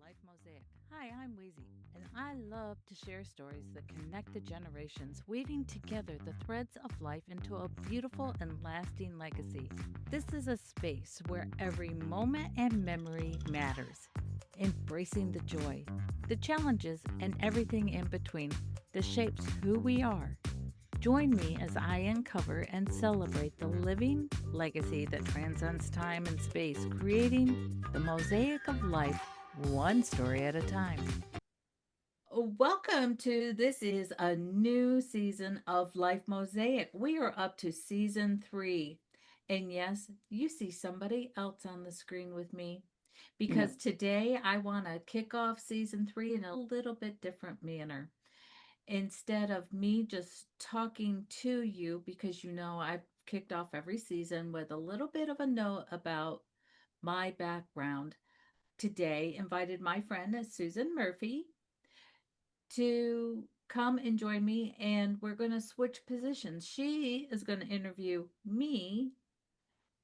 Life Mosaic. Hi, I'm Weezy, and I love to share stories that connect the generations, weaving together the threads of life into a beautiful and lasting legacy. This is a space where every moment and memory matters, embracing the joy, the challenges, and everything in between that shapes who we are. Join me as I uncover and celebrate the living legacy that transcends time and space, creating the mosaic of life one story at a time. Welcome to this is a new season of Life Mosaic. We are up to season 3. And yes, you see somebody else on the screen with me Yep. because today I want to kick off season 3 in a little bit different manner. Instead of me just talking to you, because I've kicked off every season with a little bit of a note about my background. Today, invited my friend Susan Murphy to come and join me, and we're going to switch positions. She is going to interview me.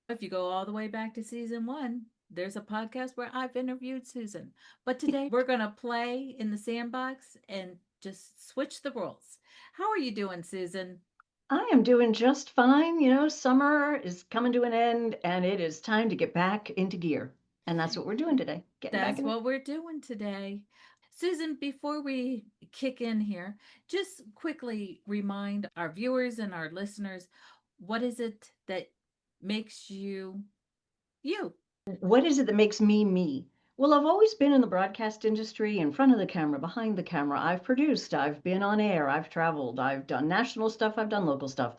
If you go all the way back to season 1, there's a podcast where I've interviewed Susan. But today we're going to play in the sandbox and just switch the roles. How are you doing, Susan? I am doing just fine. Summer is coming to an end and it is time to get back into gear. And that's what we're doing today, getting back That's in. what we're doing today. Susan, before we kick in here, just quickly remind our viewers and our listeners, what is it that makes you you? What is it that makes me me? Well, I've always been in the broadcast industry, in front of the camera, behind the camera. I've produced, I've been on air, I've traveled, I've done national stuff, I've done local stuff.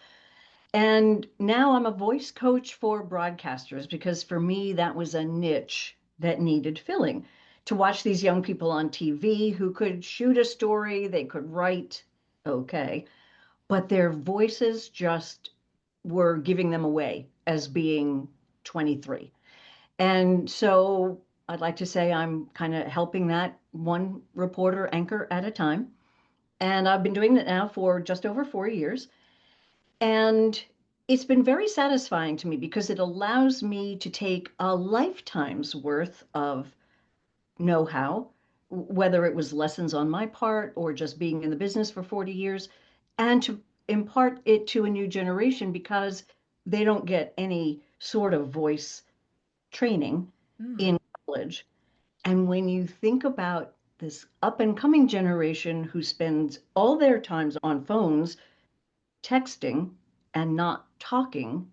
And now I'm a voice coach for broadcasters because for me, that was a niche that needed filling. To watch these young people on TV who could shoot a story, they could write, okay, but their voices just were giving them away as being 23. And so I'd like to say I'm kind of helping that one reporter anchor at a time. And I've been doing it now for just over 4 years. And it's been very satisfying to me because it allows me to take a lifetime's worth of know how, whether it was lessons on my part or just being in the business for 40 years, and to impart it to a new generation because they don't get any sort of voice training Hmm. in college. And when you think about this up and coming generation who spends all their times on phones, texting, and not talking,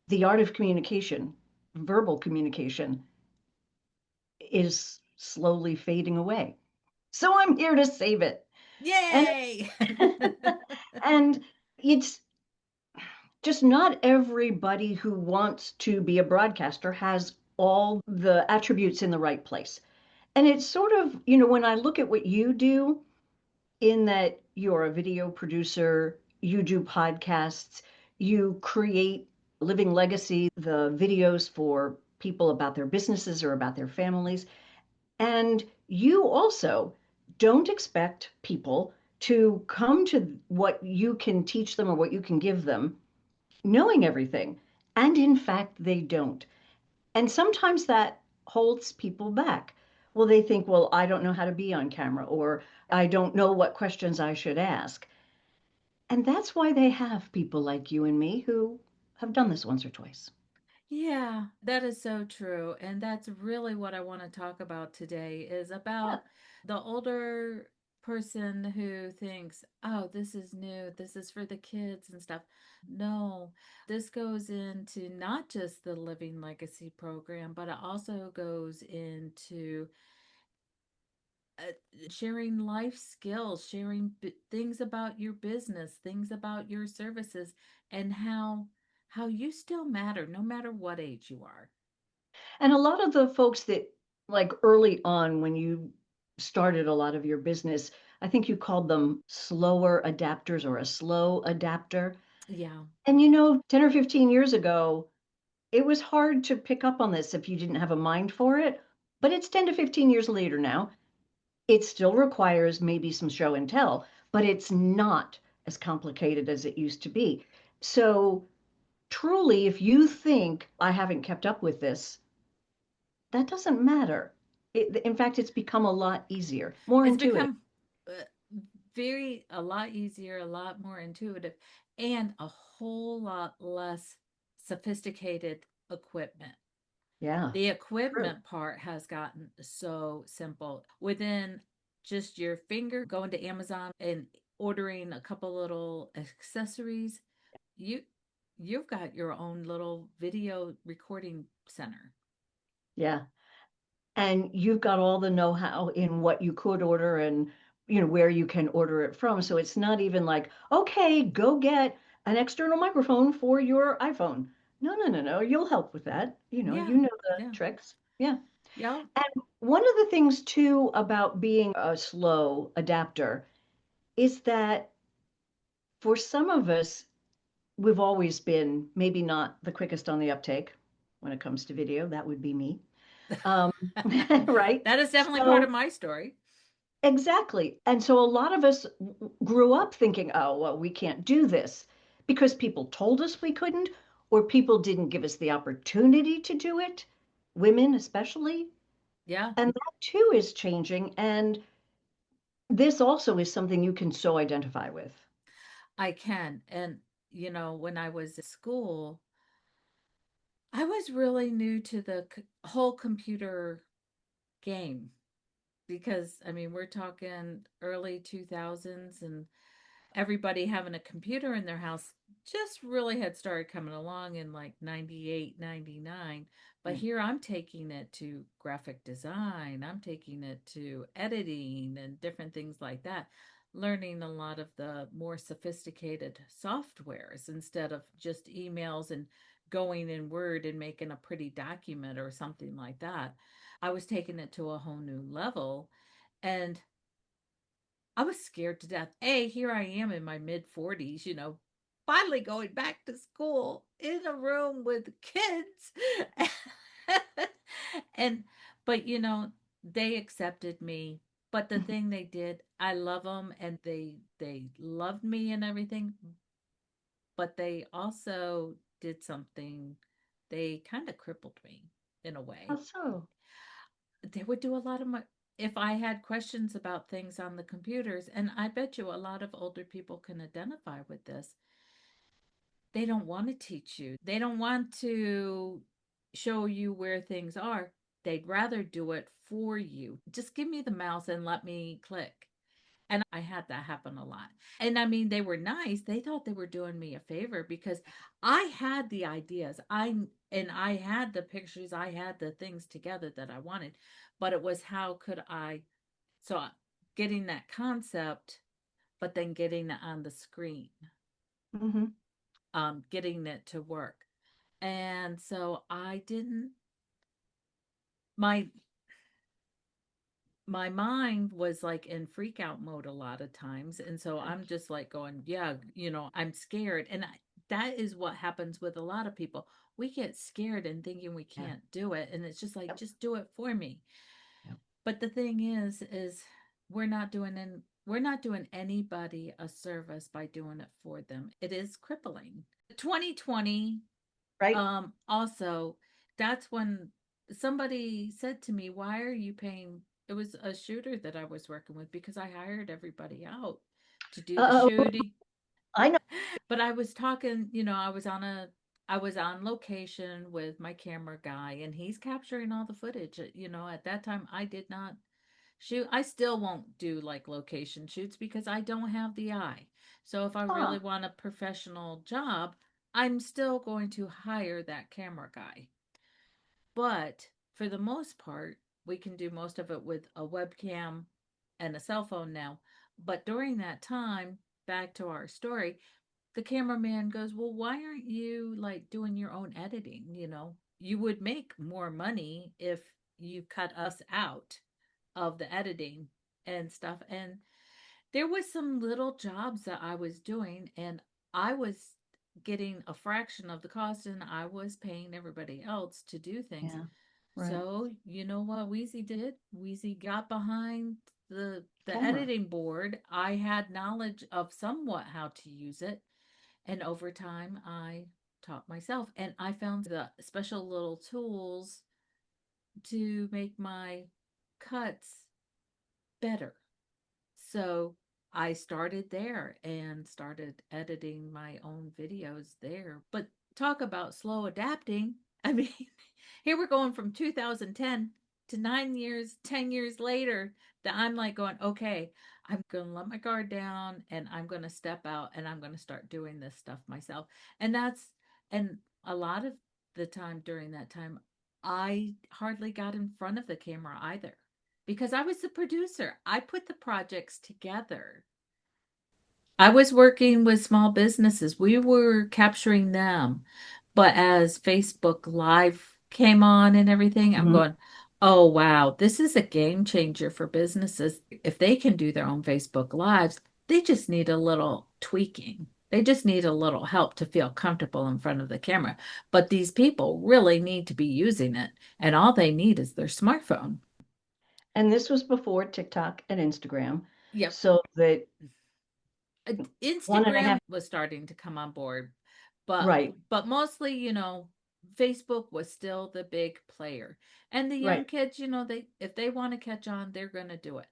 the art of communication, verbal communication, is slowly fading away. So I'm here to save it. And Yay! and it's just not everybody who wants to be a broadcaster has all the attributes in the right place. And it's sort of, when I look at what you do, in that you're a video producer, you do podcasts, you create Living Legacy, the videos for people about their businesses or about their families. And you also don't expect people to come to what you can teach them or what you can give them knowing everything. And in fact, they don't. And sometimes that holds people back. Well, they think, well, I don't know how to be on camera, or I don't know what questions I should ask. And that's why they have people like you and me who have done this once or twice. Yeah, that is so true. And that's really what I want to talk about today is Yeah. about the older person who thinks, "Oh, this is new. This is for the kids and stuff." No, this goes into not just the Living Legacy program, but it also goes into uh, sharing life skills, sharing things about your business, things about your services, and how you still matter no matter what age you are. And a lot of the folks that, like early on, when you started a lot of your business, I think you called them slower adapters or a slow adapter. Yeah. And 10 or 15 years ago, it was hard to pick up on this if you didn't have a mind for it. But it's 10 to 15 years later now. It still requires maybe some show and tell, but it's not as complicated as it used to be. So, truly, if you think I haven't kept up with this, that doesn't matter. In fact, it's become a lot easier, more It's intuitive. become uh, very a lot easier, a lot more intuitive, and a whole lot less sophisticated equipment. Yeah, The true. equipment part has gotten so simple. Within just your finger going to Amazon and ordering a couple little accessories, you you've got your own little video recording center. Yeah. And you've got all the know-how in what you could order and where you can order it from. So it's not even like, okay, go get an external microphone for your iPhone. No, no, no, no. You'll help with that. Yeah. You know the Yeah. tricks. Yeah. Yeah. And one of the things too about being a slow adapter is that for some of us, we've always been maybe not the quickest on the uptake when it comes to video. That would be me. Um, right? That is definitely part of So my story. exactly. And so a lot of us grew up thinking, oh, well, we can't do this because people told us we couldn't, or people didn't give us the opportunity to do it, women especially. Yeah, And that too is changing. And this also is something you can so identify with. I can. And, when I was at school, I was really new to the whole computer game because, I mean, we're talking early 2000s and everybody having a computer in their house just really had started coming along in like 98, 99. But Yeah. here I'm taking it to graphic design, I'm taking it to editing and different things like that, learning a lot of the more sophisticated softwares instead of just emails and going in Word and making a pretty document or something like that. I was taking it to a whole new level, and I was scared to death. Here I am in my mid 40s, finally going back to school in a room with kids. and, but, they accepted me. But the Mhm. thing they did, I love them and they loved me and everything. But they also did something, they kind of crippled me in a How way. so? They would do a lot of my, if I had questions about things on the computers, and I bet you a lot of older people can identify with this, they don't want to teach you. They don't want to show you where things are. They'd rather do it for you. Just give me the mouse and let me click. And I had that happen a lot. And I mean, they were nice. They thought they were doing me a favor because I had the ideas. I had the pictures, I had the things together that I wanted, but it was how could I, so getting that concept, but then getting it on the screen, Hmm. getting it to work. And so I didn't, my my mind was like in freak out mode a lot of times, and so I'm just like going, yeah, I'm scared. And that is what happens with a lot of people. We get scared and thinking we Yeah. can't do it, and it's just like, Yep. just do it for me. Yep. But the thing is we're not doing anybody a service by doing it for them. It is crippling. 2020, Right. also, that's when somebody said to me, "Why are you paying?" It was a shooter that I was working with because I hired everybody out to do the Uh-oh. shooting. I know. But I was talking, I was on location with my camera guy and he's capturing all the footage. At that time I did not shoot. I still won't do like location shoots because I don't have the eye. So if I really Ah, want a professional job, I'm still going to hire that camera guy. But for the most part, we can do most of it with a webcam and a cell phone now. But during that time, back to our story, the cameraman goes, "Well, why aren't you like doing your own editing? You would make more money if you cut us out of the editing and stuff." And there was some little jobs that I was doing, and I was getting a fraction of the cost, and I was paying everybody else to do things. yeah. Right. So, you know what Weezy did? Weezy got behind the Camera. editing board. I had knowledge of somewhat how to use it, and over time I taught myself, and I found the special little tools to make my cuts better. So I started there and started editing my own videos there. But talk about slow adapting. I mean, here we're going from 2010 to 9 years, 10 years later that I'm like going, okay, I'm going to let my guard down and I'm going to step out and I'm going to start doing this stuff myself. And and a lot of the time during that time, I hardly got in front of the camera either because I was the producer. I put the projects together. I was working with small businesses. We were capturing them. But as Facebook Live came on and everything, I'm Mhm. going, oh, wow, this is a game changer for businesses. If they can do their own Facebook Lives, they just need a little tweaking. They just need a little help to feel comfortable in front of the camera. But these people really need to be using it, and all they need is their smartphone. And this was before TikTok and Instagram, Yep. so that one and a Instagram half, was starting to come on board, but right, mostly, Facebook was still the big player. And the young right, kids, they if they want to catch on, they're going to do it.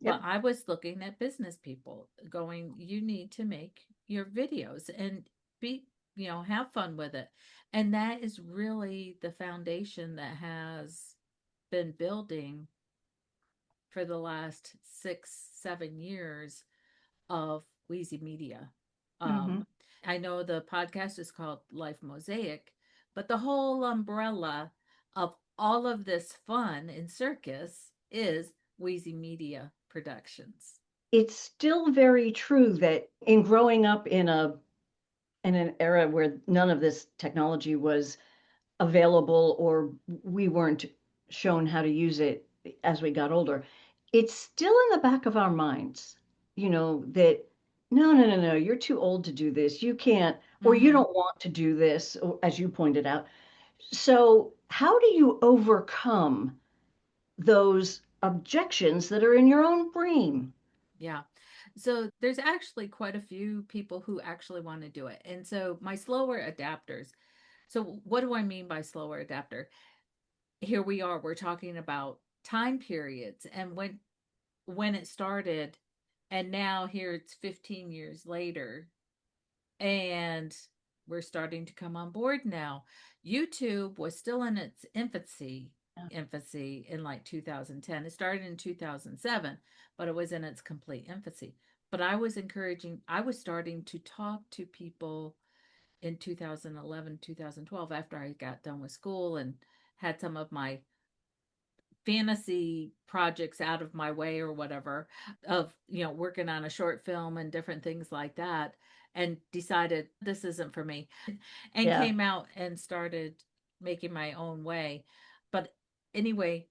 But yep. I was looking at business people going, you need to make your videos and be, have fun with it. And that is really the foundation that has been building for the last 6, 7 years of Weezy Media. Hmm. I know the podcast is called Life Mosaic, but the whole umbrella of all of this fun and circus is Weezy Media Productions. It's still very true that in growing up in an era where none of this technology was available or we weren't shown how to use it as we got older, it's still in the back of our minds, that no, you're too old to do this. You can't, or you Mm-hmm. don't want to do this, as you pointed out. So, how do you overcome those objections that are in your own brain? Yeah. So there's actually quite a few people who actually want to do it. And so my slower adapters. So what do I mean by slower adapter? Here we are, we're talking about time periods and when it started, and now here it's 15 years later and we're starting to come on board now. YouTube was still in its infancy in like 2010. It started in 2007, but it was in its complete infancy. But I was starting to talk to people in 2011, 2012 after I got done with school and had some of my fantasy projects out of my way or whatever, of working on a short film and different things like that, and decided this isn't for me, and Yeah. came out and started making my own way. But anyway,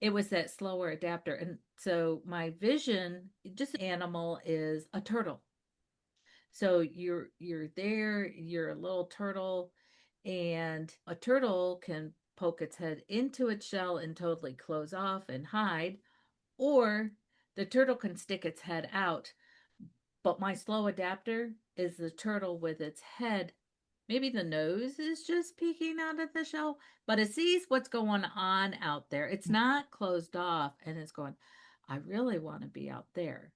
it was that slower adapter. And so my vision, just animal, is a turtle. So you're there, you're a little turtle, and a turtle can poke its head into its shell and totally close off and hide, or the turtle can stick its head out. But my slow adapter is the turtle with its head. Maybe the nose is just peeking out of the shell, but it sees what's going on out there. It's not closed off and it's going, I really want to be out there.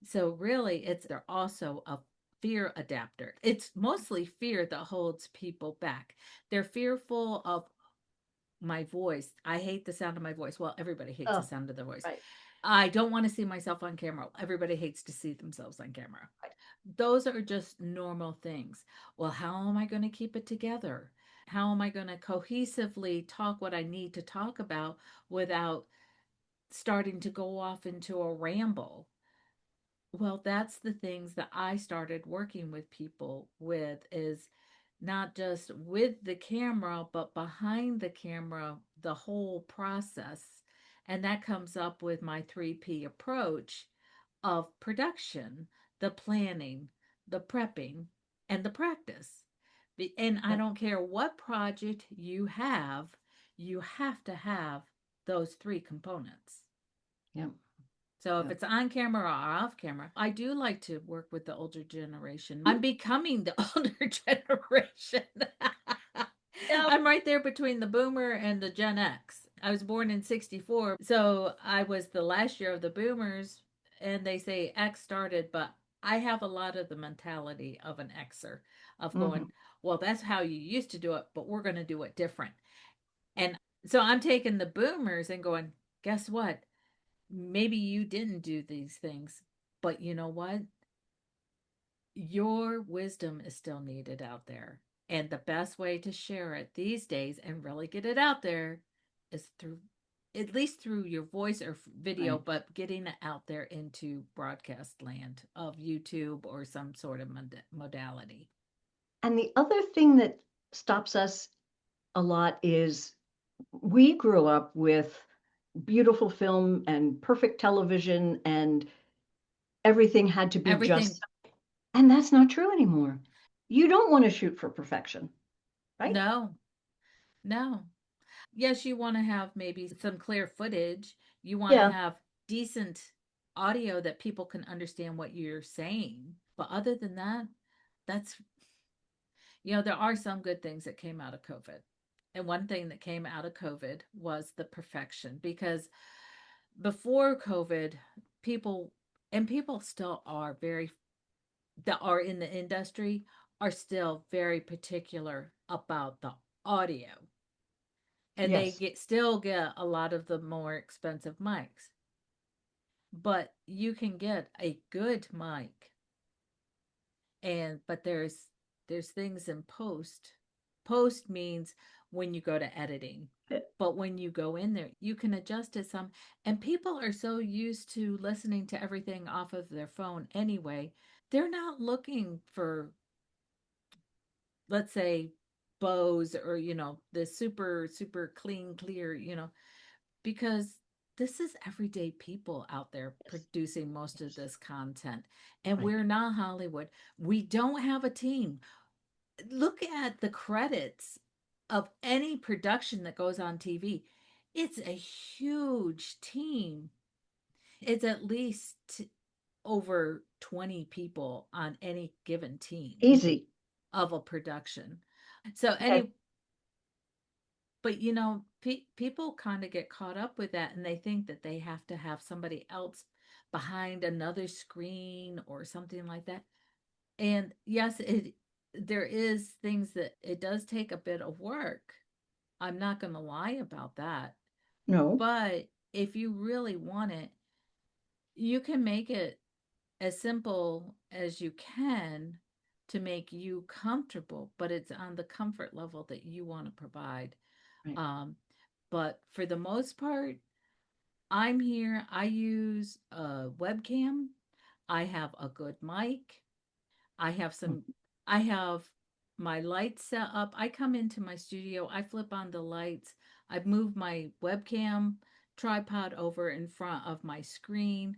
So really, it's they're also a fear adapter. It's mostly fear that holds people back. They're fearful of my voice. I hate the sound of my voice. Well, everybody hates the Oh, sound of their voice. right, I don't want to see myself on camera. Everybody hates to see themselves on camera. right. Those are just normal things. Well, how am I going to keep it together? How am I going to cohesively talk what I need to talk about without starting to go off into a ramble? Well, that's the things that I started working with people with, is not just with the camera, but behind the camera, the whole process. And that comes up with my 3P approach of production: the planning, the prepping, and the practice. And I Yep, don't care what project you have to have those three components. yep, So if yep. it's on camera or off camera, I do like to work with the older generation. I'm becoming the older generation. Yep. I'm right there between the boomer and the Gen X. I was born in 64, so I was the last year of the boomers, and they say X started, but I have a lot of the mentality of an Xer, of Hmm. going, well, that's how you used to do it, but we're going to do it different. And so I'm taking the boomers and going, guess what? Maybe you didn't do these things, but you know what? Your wisdom is still needed out there. And the best way to share it these days and really get it out there is through, at least through your voice or video, Right. but getting it out there into broadcast land of YouTube or some sort of modality. And the other thing that stops us a lot is we grew up with beautiful film and perfect television, and everything had to be Everything, just, and that's not true anymore. You don't want to shoot for perfection, right? no, no. Yes, you want to have maybe some clear footage. You want to Yeah. have decent audio that people can understand what you're saying. But other than that, that's, there are some good things that came out of COVID. And one thing that came out of COVID was the perfection because before COVID, people, and people still are very, that are in the industry, are still very particular about the audio. And they Yes. still get a lot of the more expensive mics. But you can get a good mic, and but there's things in post. Post means when you go to editing, but when you go in there you can adjust it some. And people are so used to listening to everything off of their phone anyway, they're not looking for, let's say, Bose or the super clean clear, because this is everyday people out there Yes. producing most of this content. And Right. we're not Hollywood. We don't have a team. Look at the credits of any production that goes on TV. It's a huge team. It's at least over 20 people on any given team Easy. of a production. So Yeah. any But people kind of get caught up with that, and they think that they have to have somebody else behind another screen or something like that. And yes, there is things that it does take a bit of work. I'm not going to lie about that. No. But if you really want it, you can make it as simple as you can to make you comfortable, but it's on the comfort level that you want to provide. Right. Um, but for the most part, I'm here. I use a webcam. I have a good mic. I have Mm. some, I have my lights set up. I come into my studio, I flip on the lights. I've moved my webcam tripod over in front of my screen.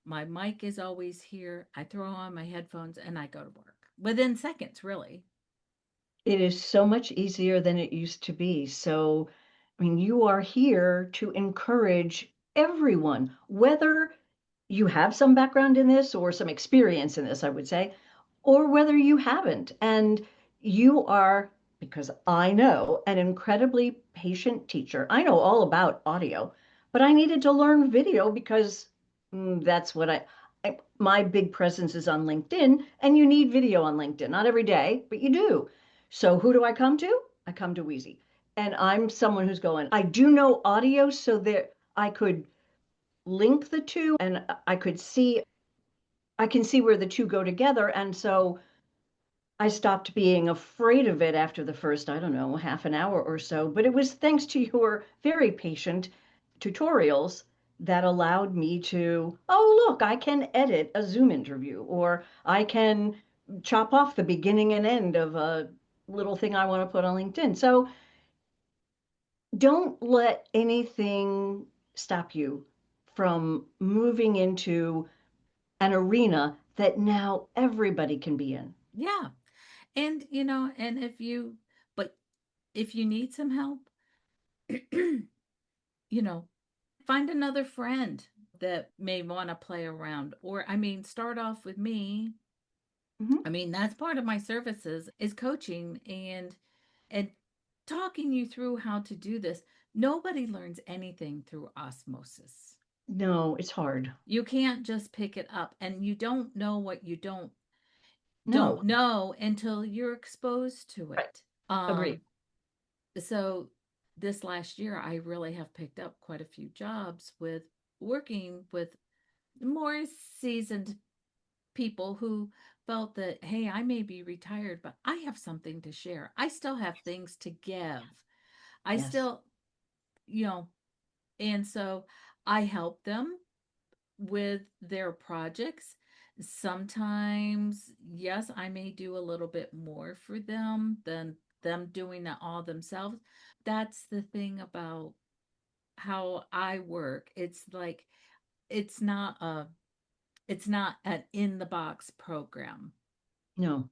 My mic is always here. I throw on my headphones and I go to work within seconds, really. It is so much easier than it used to be. So, I mean, you are here to encourage everyone, whether you have some background in this or some experience in this, I would say, or whether you haven't. And you are, because I know, an incredibly patient teacher. I know all about audio, but I needed to learn video because that's what my big presence is on LinkedIn, and you need video on LinkedIn. Not every day, but you do. So who do I come to? I come to Weezy. And I'm someone who's going, I do know audio so that I could link the two and I can see where the two go together. And so I stopped being afraid of it after the first, I don't know, half an hour or so. But it was thanks to your very patient tutorials that allowed me to, oh, look, I can edit a Zoom interview, or I can chop off the beginning and end of a little thing I want to put on LinkedIn. So don't let anything stop you from moving into an arena that now everybody can be in. Yeah. And, and but if you need some help, you know, find another friend that may want to play around. Or, I mean, start off with me. Mhm. I mean, that's part of my services is coaching and talking you through how to do this. Nobody learns anything through osmosis. No, it's hard. You can't just pick it up, and you don't know what you don't No. know until you're exposed to Right. it. Agree. So this last year I really have picked up quite a few jobs with working with more seasoned people who felt that, hey, I may be retired, but I have something to share. I still have things to give. I Yes. still, you know, and so I help them with their projects. Sometimes, yes, I may do a little bit more for them than them doing it all themselves. That's the thing about how I work. It's like it's not a it's not an in the box program. No.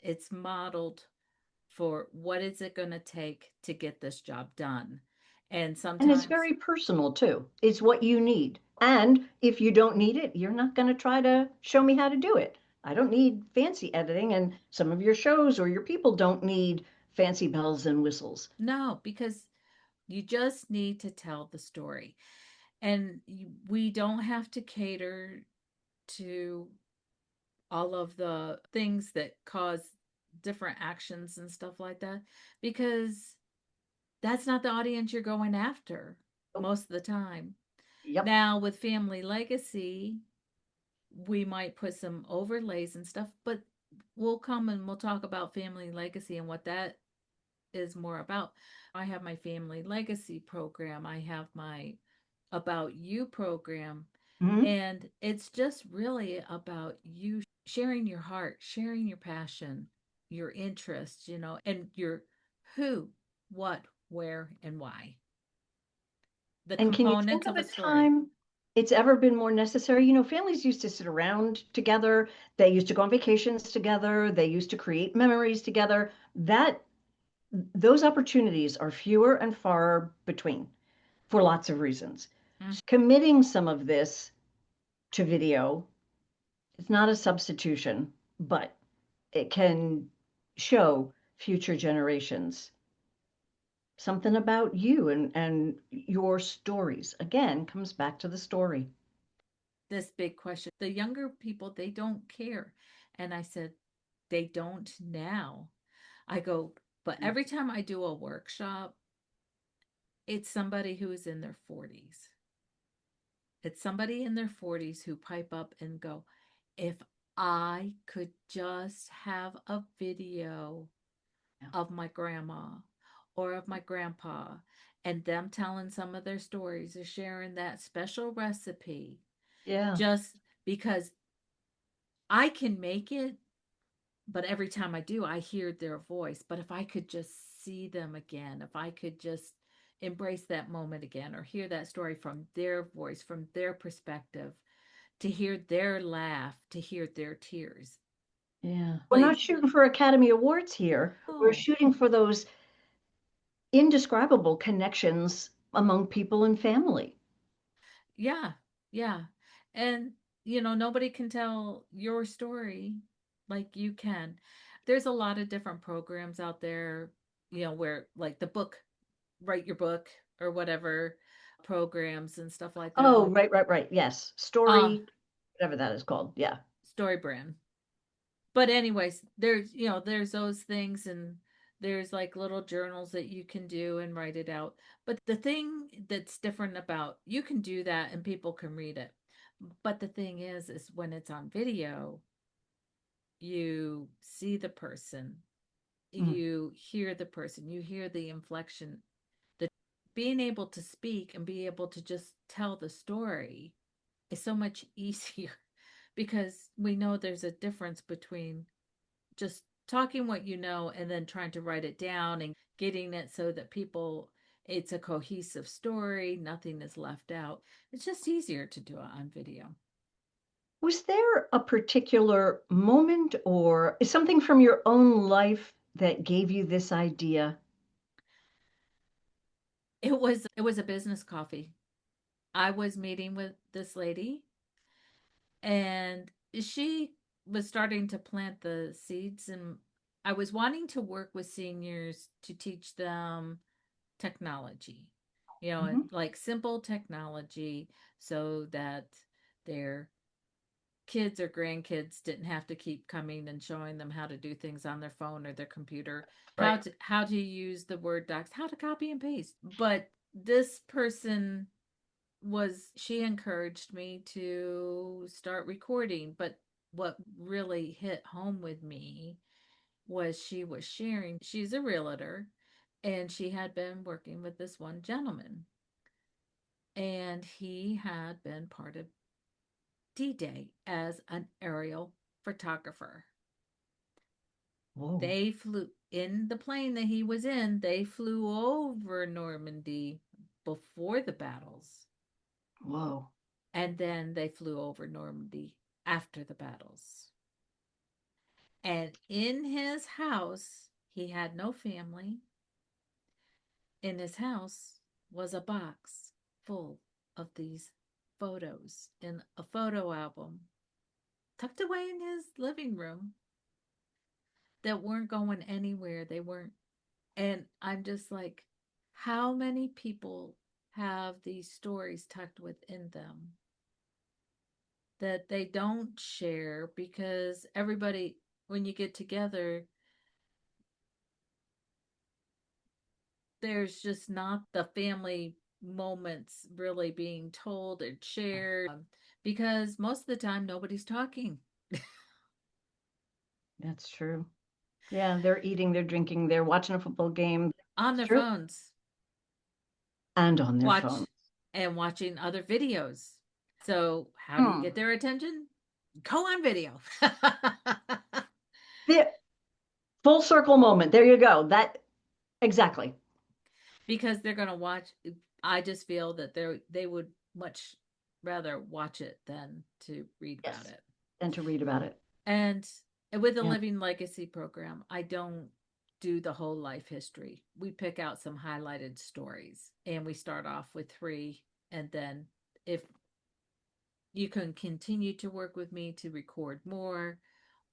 It's modeled for what is it going to take to get this job done. And And it's sometimes very personal too. It's what you need. And if you don't need it, you're not going to try to show me how to do it. I don't need fancy editing, and some of your shows or your people don't need fancy bells and whistles. no, because you just need to tell the story. And we don't have to cater to all of the things that cause different actions and stuff like that because that's not the audience you're going after Oh, most of the time. yep. Now, with Family Legacy, we might put some overlays and stuff, but we'll come and we'll talk about Family Legacy and what that is more about. I have my Family Legacy program, I have my About You program, Hmm. and it's just really about you sharing your heart, sharing your passion, your interests, and your who, what, where, and why. The And can you think components of of a a story. time it's ever been more necessary? Families used to sit around together. They used to go on vacations together. They used to create memories together. That those opportunities are fewer and far between for lots of reasons. Mm. Committing some of this to video is not a substitution, but it can show future generations something about you and your stories. Again, comes back to the story. This big question. The younger people, they don't care. And I said, they don't now. I go, but every time I do a workshop, it's somebody who is in their 40s. It's somebody in their 40s who pipe up and go, if I could just have a video Yeah. of my grandma or of my grandpa and them telling some of their stories or sharing that special recipe, Yeah. just because I can make it, but every time I do, I hear their voice. But if I could just see them again, if I could just embrace that moment again or hear that story from their voice, from their perspective, to hear their laugh, to hear their tears. Yeah. We're not Like, shooting for Academy Awards here. We're oh, shooting for those indescribable connections among people and family. yeah, yeah. And, nobody can tell your story like you can. There's a lot of different programs out there, where like the book, write your book or whatever programs and stuff like that. Oh, right, right, right. Yes. Uh, Story, whatever that is called. Yeah. Story brand. But anyways, there's those things, and there's like little journals that you can do and write it out. But the thing that's different about you can do that and people can read it. But the thing is when it's on video, you see the person, Mm. you hear the person, you hear the inflection, the being able to speak and be able to just tell the story is so much easier because we know there's a difference between just talking what you know and then trying to write it down and getting it so that people it's a cohesive story, nothing is left out. It's just easier to do it on video. Was there a particular moment or something from your own life that gave you this idea? It was a business coffee. I was meeting with this lady, and she was starting to plant the seeds, and I was wanting to work with seniors to teach them technology, Hmm. like simple technology so that their kids or grandkids didn't have to keep coming and showing them how to do things on their phone or their computer, Right. how to use the Word docs, how to copy and paste. But this person was she encouraged me to start recording, but what really hit home with me was she was sharing she's a realtor and she had been working with this one gentleman and he had been part of D-Day as an aerial photographer. Whoa. They flew in the plane that he was in, they flew over Normandy before the battles, Whoa. and then they flew over Normandy after the battles. And in his house, he had no family. In his house was a box full of these photos in a photo album tucked away in his living room that weren't going anywhere. They weren't. And I'm just like, how many people have these stories tucked within them that they don't share because everybody, when you get together, there's just not the family moments really being told and shared because most of the time nobody's talking That's true. Yeah, they're eating, they're drinking, they're watching a football game. on It's their true. phones, And on their phone. watch and watching other videos. So, how do you Hmm. get their attention? Go on video. The full circle moment. There you go. That exactly. Because they're going to watch. I just feel that they would much rather watch it than to read about Yes. it. And to read about it. And with the Yeah. Living Legacy program, I don't do the whole life history. We pick out some highlighted stories and we start off with three. And then if you can continue to work with me to record more,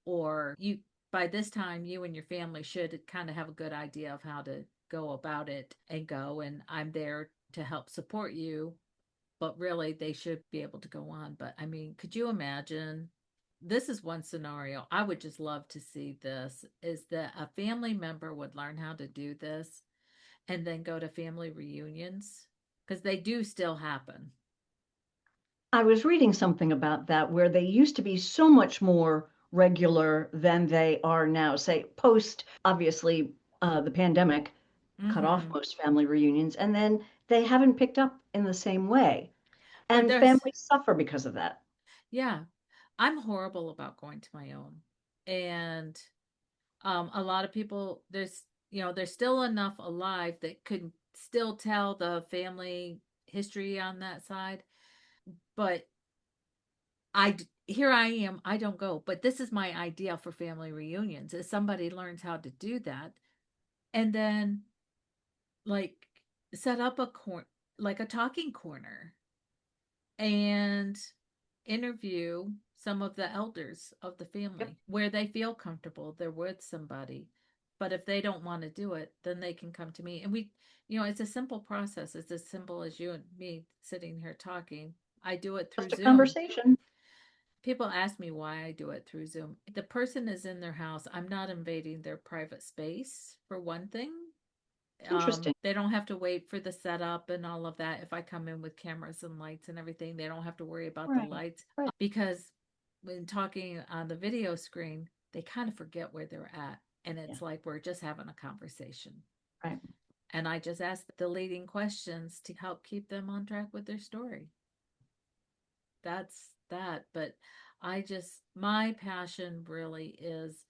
or you by this time you and your family should kind of have a good idea of how to go about it and go, and I'm there to help support you, but really they should be able to go on. But I mean, could you imagine, this is one scenario I would just love to see, this is that a family member would learn how to do this and then go to family reunions because they do still happen. I was reading something about that where they used to be so much more regular than they are now. Say, post, obviously, the pandemic cut off Mm-hmm. most family reunions, and then they haven't picked up in the same way. But And there's, families suffer because of that. yeah, I'm horrible about going to my own. And a lot of people, there's still enough alive that could still tell the family history on that side. But here I am, I don't go. But this is my idea for family reunions: is somebody learns how to do that, and then like set up like a talking corner, and interview some of the elders of the Yep. family where they feel comfortable they're with somebody. But if they don't want to do it, then they can come to me, and it's a simple process. It's as simple as you and me sitting here talking. I do it through Just a Zoom. conversation. People ask me why I do it through Zoom. The person is in their house. I'm not invading their private space, for one thing. Interesting. They don't have to wait for the setup and all of that. If I come in with cameras and lights and everything, they don't have to worry about the Right. lights. Right. Because when talking on the video screen, they kind of forget where they're at. And Yeah. it's like we're just having a conversation. Right. And I just ask the leading questions to help keep them on track with their story. That's that. But my passion really is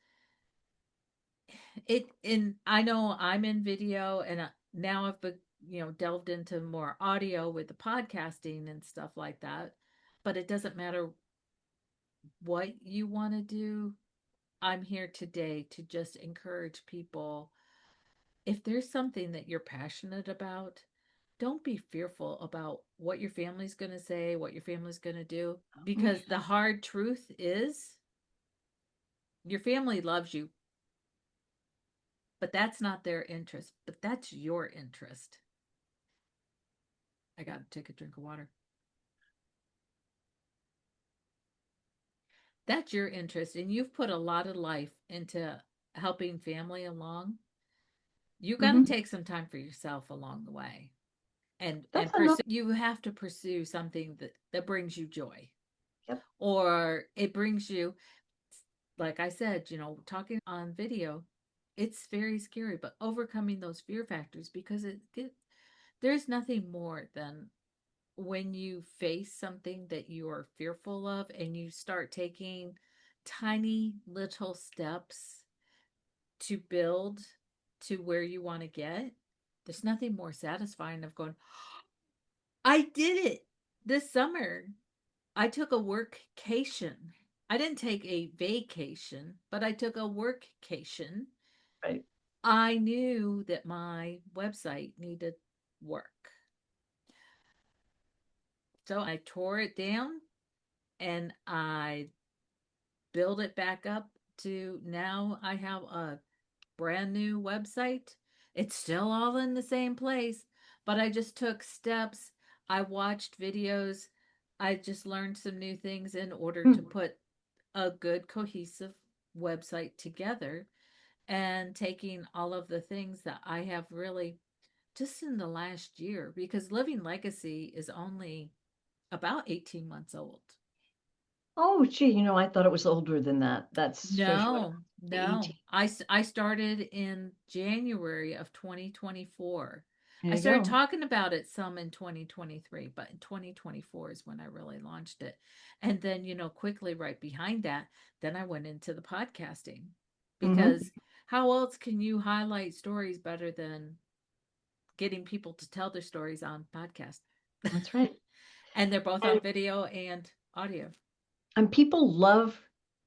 and I know I'm in video, and now I've been, delved into more audio with the podcasting and stuff like that. But it doesn't matter what you want to do. I'm here today to just encourage people. If there's something that you're passionate about, don't be fearful about what your family's going to say, what your family's going to do, Mm. because the hard truth is your family loves you, but that's not their interest, but that's your interest. I got to take a drink of water. That's your interest, and you've put a lot of life into helping family along. You got to Hmm. take some time for yourself along the way, and That's enough. pursue. You have to pursue something that brings you joy, Yep. or it brings you, like I said, talking on video, it's very scary, but overcoming those fear factors, because there's nothing more than when you face something that you are fearful of and you start taking tiny little steps to build to where you want to get. There's nothing more satisfying of going, I did it this summer. I took a workcation. I didn't take a vacation, but I took a workcation. Right. I knew that my website needed work. So I tore it down and I built it back up to now I have a brand new website. It's still all in the same place, but I just took steps. I watched videos. I just learned some new things in order to Hmm. put a good, cohesive website together, and taking all of the things that I have really just in the last year, because Living Legacy is only about 18 months old. Oh, gee, I thought it was older than that. That's shows you what No, no. 18. I started in January of 2024. There I you started go. talking about it some in 2023, but in 2024 is when I really launched it. And then, quickly right behind that, then I went into the podcasting, Hmm. because how else can you highlight stories better than getting people to tell their stories on podcast? That's right. And they're both And on video and audio. and people love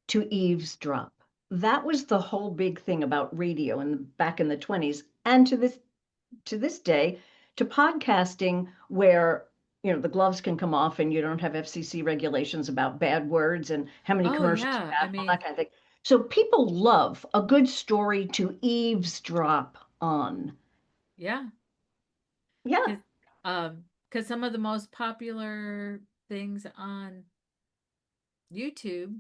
to eavesdrop. That was the whole big thing about radio back in the 20s and to this day to podcasting where the gloves can come off and you don't have FCC regulations about bad words and how many Oh, commercials you yeah. I have and all that mean, kind of thing. So people love a good story to eavesdrop on. yeah. Yeah. Because some of the most popular things on YouTube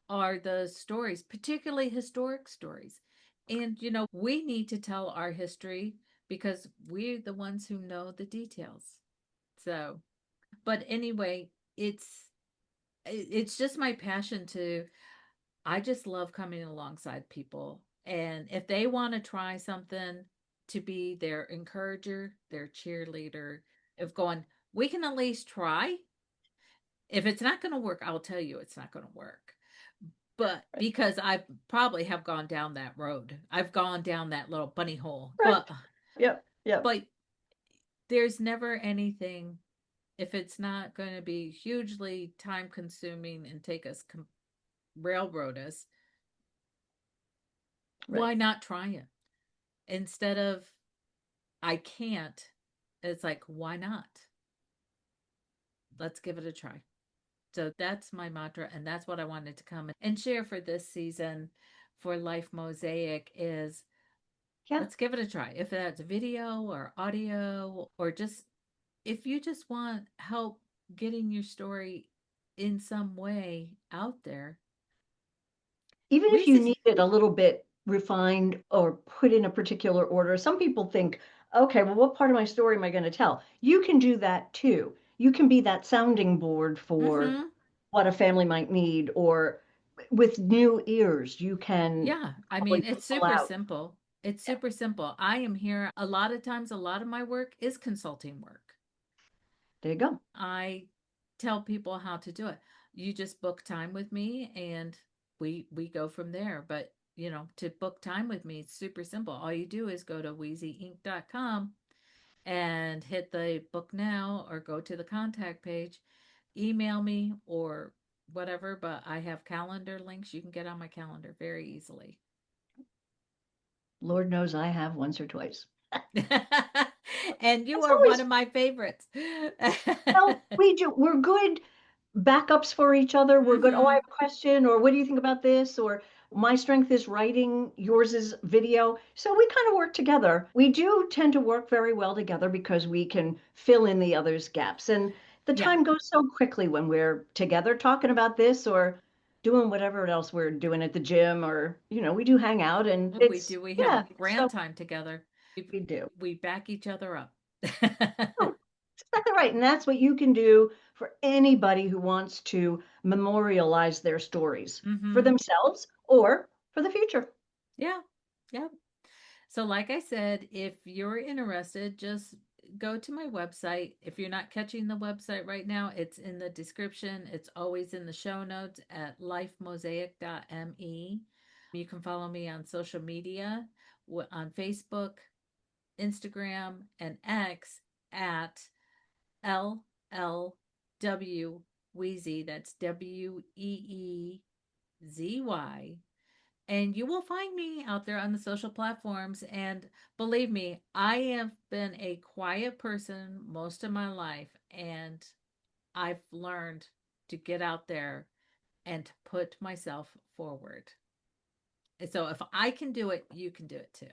are the stories, particularly historic stories. And we need to tell our history because we're the ones who know the details. So, but anyway, it's just my passion to I just love coming alongside people. And if they want to try something, to be their encourager, their cheerleader, of going, we can at least try. If it's not going to work, I'll tell you it's not going to work. But Right. because I probably have gone down that road, I've gone down that little bunny hole. But Correct. Yep. Yep. but there's never anything, if it's not going to be hugely time consuming and take us railroad us, Right. why not try it? Instead of I can't, it's like, why not? Let's give it a try. So that's my mantra, and that's what I wanted to come and share for this season for Life Mosaic is Yeah. let's give it a try. If that's video or audio, or just if you just want help getting your story in some way out there, Even if you need Weezy. it a little bit refined or put in a particular order, some people think, okay, well, what part of my story am I going to tell? You can do that too. You can be that sounding board for Mm-hmm. what a family might need, or with new ears, you can Yeah, I probably mean, it's pull super out. simple. It's Yeah, super simple. I am here a lot of times, a lot of my work is consulting work. there you go. I tell people how to do it. You just book time with me and we go from there. But, to book time with me, it's super simple. All you do is go to wheezyinc.com and hit the book now, or go to the contact page, email me or whatever, but I have calendar links you can get on my calendar very easily. Lord knows I have once or twice. And you It's are one always, of my favorites. well, we're good backups for each other. We're good. Oh, I Mhm. have a question, or what do you think about this? Or My strength is writing, yours is video. So we kind of work together. We do tend to work very well together because we can fill in the other's gaps. And the Yeah, time goes so quickly when we're together talking about this or doing whatever else we're doing at the gym or, we do hang out and we it's, do. We have a yeah, grand so time together. we do. We back each other up. Oh, that's exactly right. And that's what you can do for anybody who wants to memorialize their stories for Hmm. themselves or for the future. Yeah. Yeah. So, like I said, if you're interested, just go to my website. If you're not catching the website right now, it's in the description. It's always in the show notes at lifemosaic.me. You can follow me on social media on Facebook, Instagram, and X at LLW Weezy. That's WEEZY. And you will find me out there on the social platforms. And believe me, I have been a quiet person most of my life. And I've learned to get out there and to put myself forward. And so if I can do it, you can do it too.